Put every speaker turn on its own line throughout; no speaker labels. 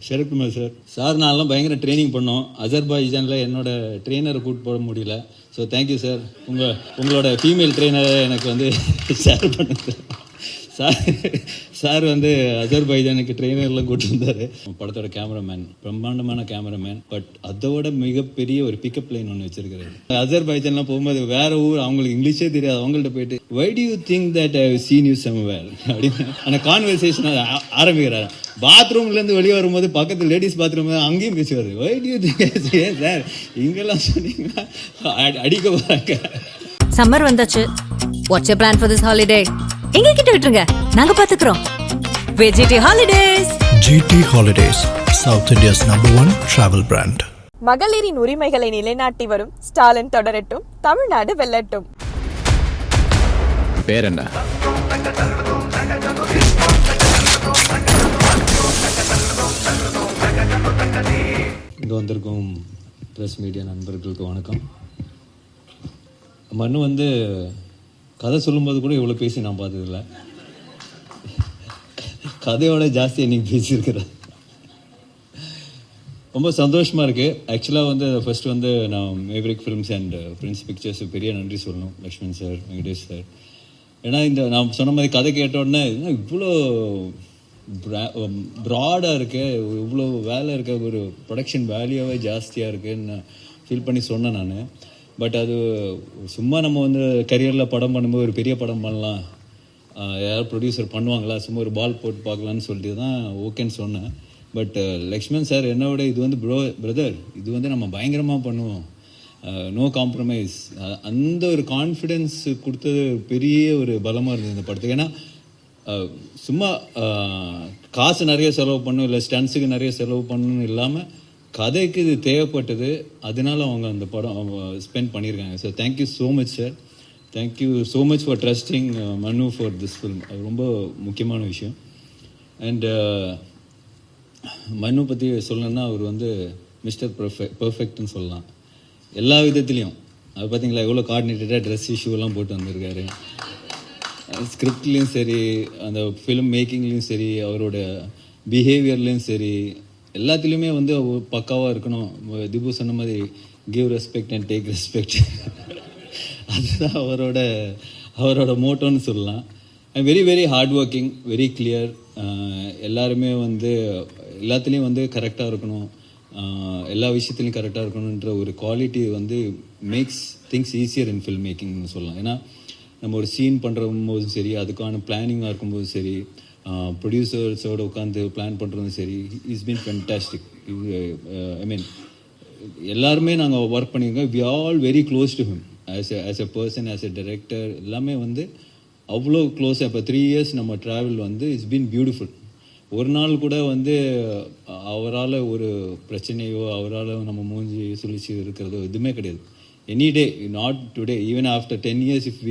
Sarathkumar sir நான்லாம் பயங்கர training பண்ணோம். அஜர்பைஜானில் என்னோட ட்ரெயினரை கூப்பிட்டு போட முடியல. So thank you sir. உங்களோட ஃபீமேல் ட்ரெயினரை எனக்கு வந்து ஷேர் பண்ணுங்க சார் வந்து அஜர்பைஜானுக்கு ட்ரெயினர்லாம் கூப்பிட்டு வந்தார். படத்தோட கேமராமேன் பிரம்மாண்டமான கேமராமேன். பட் அதோட மிகப்பெரிய ஒரு பிக்கப் லைன் ஒன்று வச்சிருக்காரு. அஜர்பைஜான்லாம் போகும்போது வேற ஊர், அவங்களுக்கு இங்கிலீஷே தெரியாது. அவங்கள்ட்ட போயிட்டு why do you think that I have seen you somewhere அப்படின்னு அந்த கான்வர்சேஷன் ஆரம்பிக்கிறாரு. பாத்ரூம்லேருந்து வெளியே வரும்போது பக்கத்து லேடிஸ் பாத்ரூம் அங்கேயும் பேசுவார். Why do you think sir இங்கெல்லாம் சொன்னீங்கன்னா அடிக்க போறாங்க.
சம்மர் வந்தாச்சு. What's your plan for this holiday? எங்க கிட்ட விட்டுருங்க, நாங்க பாத்துக்கிறோம். GT holidays.
GT holidays, south India's #1 travel brand.
மகளிரின் உரிமைகளை நிலைநாட்டி வரும் ஸ்டாலின் தொடரட்டும், தமிழ்நாடு வெல்லட்டும்.
பேர் என்ன?
இங்கே வந்திருக்கும் ப்ரெஸ் மீடியா நண்பர்களுக்கு வணக்கம். மண்ணு வந்து கதை சொல்லும்போது கூட இவ்வளோ பேசி நான் பார்த்ததில்ல. கதையோட ஜாஸ்தி இன்னைக்கு பேசியிருக்கிறேன். ரொம்ப சந்தோஷமாக இருக்குது. ஆக்சுவலாக வந்து ஃபர்ஸ்ட் வந்து நான் Maverick films and Prince pictures பெரிய நன்றி சொல்லணும். Lakshman sir, Venkatesh sir. ஏன்னா இந்த நான் சொன்ன மாதிரி கதை கேட்டோடனே இவ்வளோ ப்ராடாக இருக்கு, இவ்வளோ வேலை இருக்க, ஒரு ப்ரொடக்ஷன் வேல்யூவே ஜாஸ்தியாக இருக்குன்னு ஃபீல் பண்ணி சொன்னேன் நான். பட் அது சும்மா நம்ம வந்து கரியரில் படம் பண்ணும்போது ஒரு பெரிய படம் பண்ணலாம், யாராவது ப்ரொடியூசர் பண்ணுவாங்களா, சும்மா ஒரு பால் போட்டு பார்க்கலான்னு சொல்லிட்டு தான் ஓகேன்னு சொன்னேன். பட் லக்ஷ்மண் சார் என்னோட இது வந்து பிரதர் இது வந்து நம்ம பயங்கரமாக பண்ணுவோம், நோ காம்ப்ரமைஸ், அந்த ஒரு கான்ஃபிடென்ஸ் கொடுத்தது பெரிய ஒரு பலமாக இருந்தது இந்த படத்துக்கு. ஏன்னா சும்மா காசு நிறைய செலவு பண்ணணும், இல்லை ஸ்டன்ஸுக்கு நிறைய செலவு பண்ணணும் இல்லாமல் கதைக்கு இது தேவைப்பட்டது. அதனால அவங்க அந்த படம் ஸ்பெண்ட் பண்ணியிருக்காங்க. So thank you so much sir. Thank you so much for trusting மனு ஃபார் திஸ் ஃபில்ம். அது ரொம்ப முக்கியமான விஷயம். அண்ட் மனு பற்றி சொல்லணும்னா அவர் வந்து மிஸ்டர் பர்ஃபெக்ட்னு சொல்லலாம் எல்லா விதத்துலேயும். அது பார்த்தீங்களா எவ்வளோ கோஆர்டினேட்டடாக ட்ரெஸ் இஷ்யூலாம் போட்டு வந்திருக்காரு. ஸ்கிரிப்ட்லேயும் சரி, அந்த ஃபிலிம் மேக்கிங்லேயும் சரி, அவரோட பிஹேவியர்லேயும் சரி, எல்லாத்துலேயுமே வந்து பக்காவாக இருக்கணும். திபு சொன்ன மாதிரி give respect and take respect, அதுதான் அவரோட மோட்டோன்னு சொல்லலாம். And very very hard working, very clear. எல்லாருமே வந்து எல்லாத்துலேயும் வந்து கரெக்டாக இருக்கணும், எல்லா விஷயத்துலையும் கரெக்டாக இருக்கணுன்ற ஒரு குவாலிட்டி வந்து makes things easier in film மேக்கிங்னு சொல்லலாம். ஏன்னா நம்ம ஒரு சீன் பண்ணுற போதும் சரி, அதுக்கான பிளானிங்காக இருக்கும்போதும் சரி, ப்ரொடியூசர்ஸோடு உட்காந்து பிளான் பண்ணுறதும் சரி, is been fantastic. I mean எல்லாருமே நாங்கள் ஒர்க் பண்ணியிருக்கோம். We all very close to him as a person, as a director, எல்லாமே வந்து அவ்வளோ க்ளோஸாக. இப்போ 3 years நம்ம ட்ராவல் வந்து இட்ஸ் பீன் பியூட்டிஃபுல். ஒரு நாள் கூட வந்து அவரால் ஒரு பிரச்சனையோ, அவரால் நம்ம மூஞ்சி சுழிச்சு இருக்கிறதோ எதுவுமே கிடையாது. Any day, not today, even after 10 years if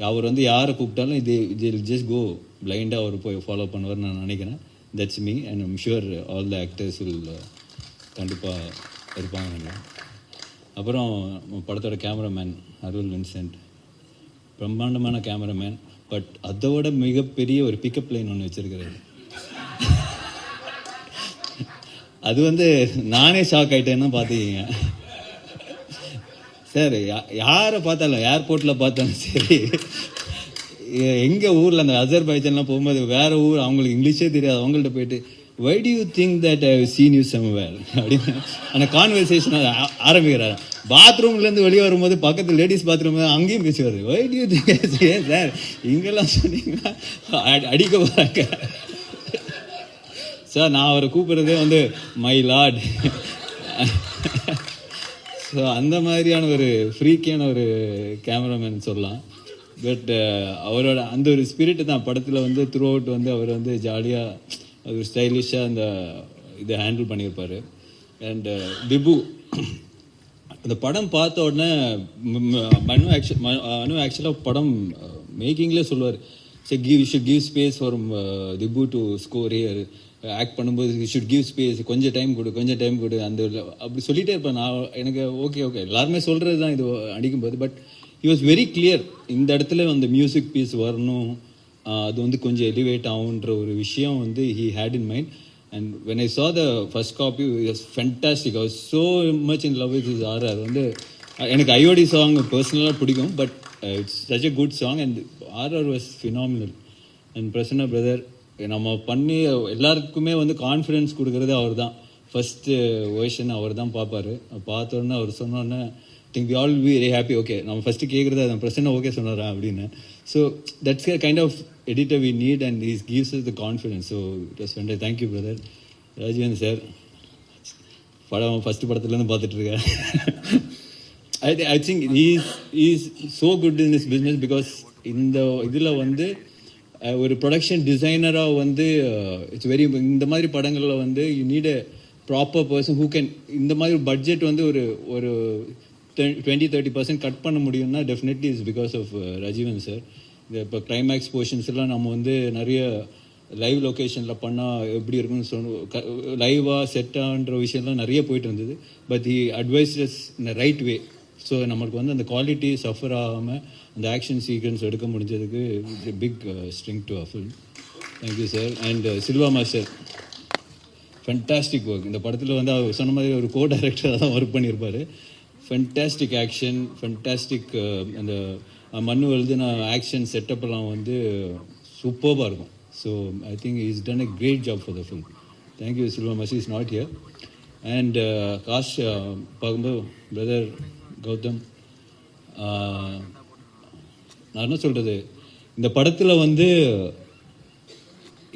அவர் வந்து யாரை கூப்பிட்டாலும் இது ஜஸ்ட் கோ பிளைண்டாக அவர் போய் ஃபாலோ பண்ணுவார்னு நான் நினைக்கிறேன். That's me and I'm sure all the actors will கண்டிப்பாக இருப்பாங்க. அப்புறம் படத்தோட கேமராமேன் அருள் வின்சென்ட் பிரம்மாண்டமான கேமராமேன். பட் அதோட மிகப்பெரிய ஒரு பிக்கப் லைன் ஒன்று வச்சிருக்கிறாரு. அது வந்து நானே ஷாக் ஆகிட்டேன்னா பார்த்துக்கிங்க சார். யாரை பார்த்தாலும், ஏர்போர்ட்டில் பார்த்தாலும் சரி, எங்கள் ஊரில் அந்த அஜர்பைஜான்லாம் போகும்போது வேற ஊர், அவங்களுக்கு இங்கிலீஷே தெரியாது. அவங்கள்ட்ட போயிட்டு why do you think that I have seen you somewhere அப்படின்னு அந்த கான்வர்சேஷன் ஆரம்பிக்கிறாரு. பாத்ரூம்லேருந்து வெளியே வரும்போது பக்கத்து லேடிஸ் பாத்ரூம் அங்கேயும் பேசுவார். Why do you think sir இங்கெல்லாம் சொன்னீங்கன்னா அடிக்க போகிறாங்க சார். நான் அவரை கூப்பிட்றதே வந்து மை லார்ட். ஸோ அந்த மாதிரியான ஒரு ஃப்ரீக்கியான ஒரு கேமராமேன் சொல்லலாம். பட் அவரோட அந்த ஒரு ஸ்பிரிட்டு தான் படத்தில் வந்து த்ரூ அவுட் வந்து அவர் வந்து ஜாலியாக ஒரு ஸ்டைலிஷாக அந்த இதை ஹேண்டில் பண்ணியிருப்பார். அண்ட் திபு அந்த படம் பார்த்த உடனே மனு ஆக்சுவலாக படம் மேக்கிங்லேயே சொல்லுவார், சரி you should give space for Dipu to score here, act பண்ணும்போது யூ ஷுட் கிவ் ஸ்பேஸ், கொஞ்சம் டைம் கொடு அந்த அப்படி சொல்லிகிட்டே இருப்பேன் நான். எனக்கு ஓகே எல்லாருமே சொல்கிறது தான் இது அடிக்கும்போது. But he was very clear, இந்த இடத்துல அந்த மியூசிக் பீஸ் வரணும், அது வந்து கொஞ்சம் எலிவேட் ஆகுன்ற ஒரு விஷயம் வந்து he had in mind. And when I saw the first copy, it was fantastic. I was so much in love with his RR. வந்து எனக்கு ஐஓடி சாங் பர்சனலாக பிடிக்கும், but it's such a good song and RR was phenomenal. And Prasanna brother நம்ம பண்ணி எல்லாருக்குமே வந்து confidence கொடுக்குறது அவர் தான். ஃபஸ்ட்டு வேர்ஷன் அவர் தான் பார்ப்பார். பார்த்தோன்னே அவர் சொன்னோன்னே think we all be very happy. Okay நம்ம ஃபஸ்ட்டு கேட்குறது அதை பிரசன்னா ஓகே சொன்னாரா அப்படின்னு. So that's a kind of editor we need and he gives us the confidence. So it was fantastic. Thank you brother. Rajivendra sir படம் first படத்துலேருந்து பார்த்துட்டு இருக்கேன். I think he is so good in this business because இந்த இதில் வந்து ஒரு production டிசைனராக வந்து it's very இந்த மாதிரி படங்களில் வந்து you need a proper person who can இந்த மாதிரி பட்ஜெட் வந்து ஒரு 20-30% கட் பண்ண முடியும்னா definitely is because of Rajeevan sir. இந்த இப்போ கிளைமேக்ஸ் போர்ஷன்ஸ் எல்லாம் நம்ம வந்து நிறைய லைவ் லொக்கேஷனில் பண்ணால் எப்படி இருக்குன்னு லைவாக செட்டான்ற விஷயம்லாம் நிறைய போயிட்டு இருந்தது. But he advices in the right way. So நம்மளுக்கு வந்து அந்த குவாலிட்டி சஃபர் ஆகாமல் அந்த ஆக்ஷன் சீக்வன்ஸ் எடுக்க முடிஞ்சதுக்கு big strength to a film. Thank you sir. And Silva master fantastic work. இந்த படத்தில் வந்து அவர் சொன்ன மாதிரி ஒரு கோ டைரக்டராக தான் ஒர்க் பண்ணியிருப்பார். ஃபென்டாஸ்டிக் ஆக்ஷன், ஃபென்டாஸ்டிக் அந்த மண்ணு எழுதுன ஆக்ஷன் செட்டப்லாம் வந்து சூப்பர்பாக இருக்கும். So I think is done a great job for the film. Thank you Silva master is not here. And cast பார்க்கும்போது பிரதர் கௌதம், நான் என்ன சொல்கிறது, இந்த படத்தில் வந்து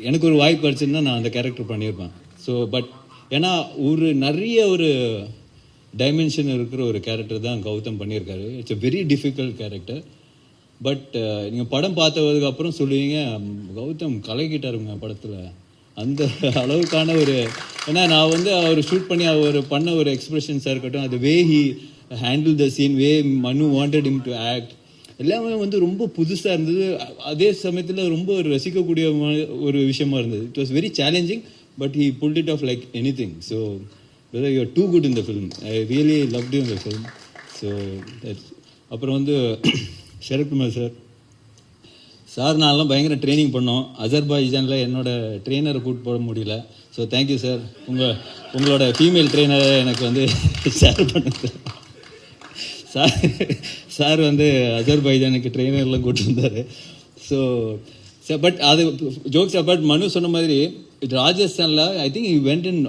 எனக்கு ஒரு வாய்ப்பு அடிச்சுன்னா நான் அந்த கேரக்டர் பண்ணியிருப்பேன். ஸோ பட் ஏன்னா நிறைய ஒரு டைமென்ஷன் இருக்கிற ஒரு கேரக்டர் தான் கௌதம் பண்ணியிருக்காரு. It's a very difficult character. But நீங்கள் படம் பார்த்ததுக்கு அப்புறம் சொல்லுவீங்க கௌதம் கலக்கிட்டாருங்க படத்தில். அந்த அளவுக்கான ஒரு ஏன்னா நான் வந்து அவர் ஷூட் பண்ணி அவர் பண்ண ஒரு எக்ஸ்பிரஷன்ஸாக இருக்கட்டும், அது way he handle the scene, way Manu wanted him to act, எல்லாமே வந்து ரொம்ப புதுசாக இருந்தது. அதே சமயத்தில் ரொம்ப ஒரு ரசிக்கக்கூடிய ஒரு விஷயமா இருந்தது. It was very challenging but he pulled it of like any thing. So brother you are too good in the film. I really loved you in the film. So அப்புறம் வந்து சரத்குமார் சார் நான்லாம் பயங்கர ட்ரைனிங் பண்ணோம். அசர்பைஜானில் என்னோட ட்ரெயினரை கூப்பிட்டு போட முடியல. So thank you sir. உங்களோட ஃபீமேல் ட்ரெயினரை எனக்கு வந்து ஷேர் பண்ணுங்க சார் வந்து அசர்பைஜானுக்கு ட்ரெயினர்லாம் கூப்பிட்டு வந்தார். ஸோ பட் அது ஜோக்ஸ் அபவுட் மனு சொன்ன மாதிரி ராஜஸ்தானில் I think you went in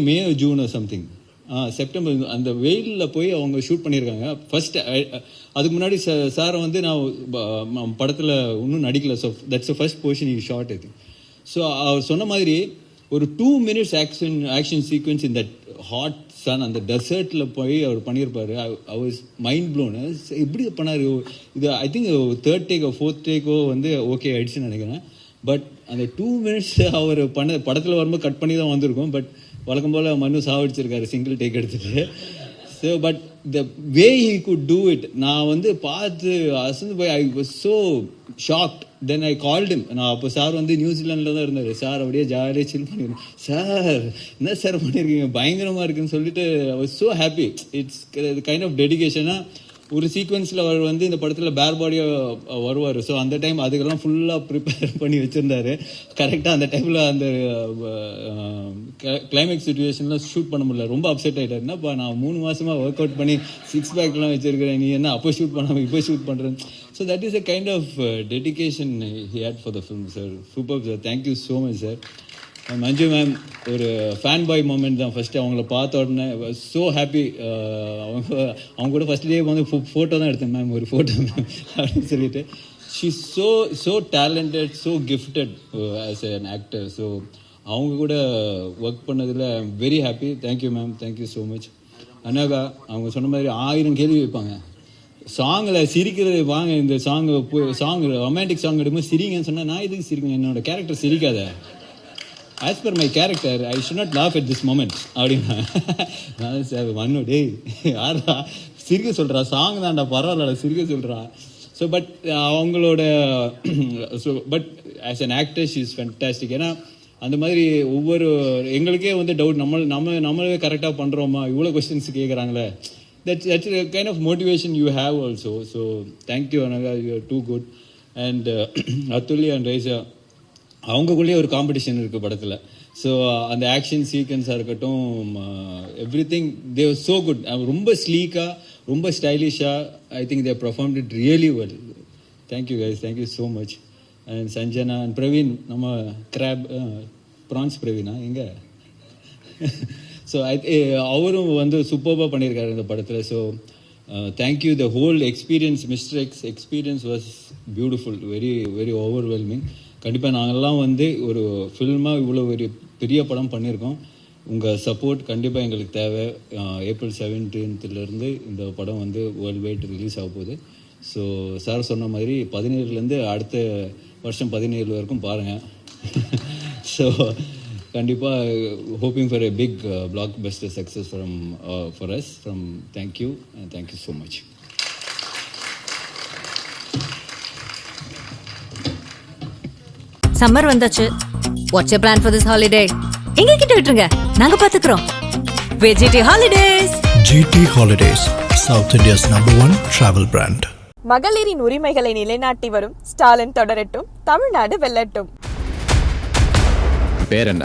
May June something September அந்த வெயிலில் போய் அவங்க ஷூட் பண்ணியிருக்காங்க. ஃபர்ஸ்ட் அதுக்கு முன்னாடி சாரை வந்து நான் படத்தில் இன்னும் நடிக்கல. So that's the first portion you shot I think. So அவர் சொன்ன மாதிரி ஒரு 2 minutes ஆக்ஷன் சீக்வன்ஸ் இந்த ஹாட் சன் அந்த டெசர்ட்டில் போய் அவர் பண்ணியிருப்பார். I was mind blown. எப்படி பண்ணார் இது? I think 3rd take or 4th take வந்து ஓகே ஆயிடுச்சுன்னு நினைக்கிறேன். பட் அந்த 2 minutes அவர் படத்தில் வரும்போது கட் பண்ணி தான் வந்திருக்கும். பட் வழக்கம் போல் மனு சாவடிச்சிருக்காரு சிங்கிள் டேக் எடுத்துட்டு. So but the way he could do it நான் வந்து பார்த்து அசந்து போய் ஐ was so shocked. Then I called him. நான் அப்போ சார் வந்து நியூசிலாண்டில் தான் இருந்தார். சார் அப்படியே ஜாலியாக சில் பண்ணியிருந்தேன். சார் என்ன சார் பண்ணியிருக்கீங்க, பயங்கரமாக இருக்குன்னு சொல்லிட்டு I was so happy. It's kind of டெடிகேஷனாக ஒரு சீக்வன்ஸில் அவர் வந்து இந்த படத்தில் பேர் பாடியாக வருவார். ஸோ அந்த டைம் அதுக்கெல்லாம் ஃபுல்லாக ப்ரிப்பேர் பண்ணி வச்சுருந்தாரு. கரெக்டாக அந்த டைமில் அந்த கிளைமேக்ஸ் சுச்சுவேஷன்லாம் ஷூட் பண்ண முடியல. ரொம்ப அப்செட் ஆகிட்டார். என்னப்பா நான் 3 மாதமாக ஒர்க் அவுட் பண்ணி 6 பேக்லாம் வச்சுருக்கிறேன், நீ என்ன அப்போ ஷூட் பண்ணாமல் இப்போ ஷூட் பண்ணுறேன். So that is a kind of dedication he had for the film, sir. Superb, sir. Thank you so much, sir. Manju ma'am ஒரு ஃபேன் பாய் மூமெண்ட் தான். ஃபஸ்ட்டு அவங்கள பார்த்த உடனே ஸோ ஹாப்பி. அவங்க கூட ஃபஸ்ட் டே வந்து photo தான் எடுத்தேன். மேம் ஒரு ஃபோட்டோ மேம் அப்படின்னு சொல்லிட்டு. She so talented, so gifted as an actor. So அவங்க கூட ஒர்க் பண்ணதில் very happy. Thank you ma'am, thank you so much. Anagha அவங்க சொன்ன மாதிரி 1000 கேள்வி வைப்பாங்க. சாங்கில் சிரிக்கிறது வாங்க, இந்த சாங் ரொமான்டிக் சாங் எடுக்கும்போது சிரிங்கன்னு சொன்னால் நான் இதுக்கு சிரிக்கணும், என்னோட கேரக்டர் சிரிக்காத, as per my character I should not laugh at this moment அப்படின்னா நான் சார் மண்ணு டேய் யாரா சிரிக்க சொல்கிறா, சாங் தான்டா பரவாயில்ல சிரிக்க சொல்கிறா. ஸோ பட் அவங்களோட but as an actor she is fantastic. ஏன்னா அந்த மாதிரி ஒவ்வொரு எங்களுக்கே வந்து டவுட், நம்மளே கரெக்டாக பண்ணுறோமா, இவ்வளோ questions கேட்குறாங்களே. that's a kind of motivation you have also. So thank you Anaga, you are too good. And Atulya and Raisa அவங்கக்குள்ளேயே ஒரு காம்படிஷன் இருக்குது படத்தில். ஸோ அந்த ஆக்ஷன் சீக்வன்ஸாக இருக்கட்டும், everything they was so good. ரொம்ப ஸ்லீக்காக, ரொம்ப ஸ்டைலிஷாக, I think they performed it really well. Thank you guys, thank you so much. And Sanjana and Praveen, நம்ம கிராப் ப்ரான்ஸ் பிரவீனா எங்கே? ஸோ அவரும் வந்து சூப்பராக பண்ணியிருக்காரு இந்த படத்தில். So thank you. The whole experience, mister X experience was beautiful, very very overwhelming. கண்டிப்பாக நாங்கள்லாம் வந்து ஒரு ஃபில்மாக இவ்வளோ ஒரு பெரிய படம் பண்ணியிருக்கோம். உங்கள் சப்போர்ட் கண்டிப்பாக எங்களுக்கு தேவை. ஏப்ரல் 17th இந்த படம் வந்து வேர்ல்டு வைட் ரிலீஸ் ஆக போகுது. ஸோ சார் சொன்ன மாதிரி 17லேருந்து அடுத்த வருஷம் 17 வரைக்கும் பாருங்கள். ஸோ கண்டிப்பாக hoping for a big blockbuster success for us from. Thank you and thank you so much.
Summer வந்தாச்சு. What's your plan for this holiday? எங்க கிட்ட விட்டுருங்க, நாங்க பாத்துக்கிறோம். VGT holidays.
GT Holidays, South India's #1 travel brand.
மகளிரின் உரிமைகளை நிலைநாட்டி வரும் ஸ்டாலின் தொடரட்டும், தமிழ்நாடு வெல்லட்டும்.
பேர் என்ன?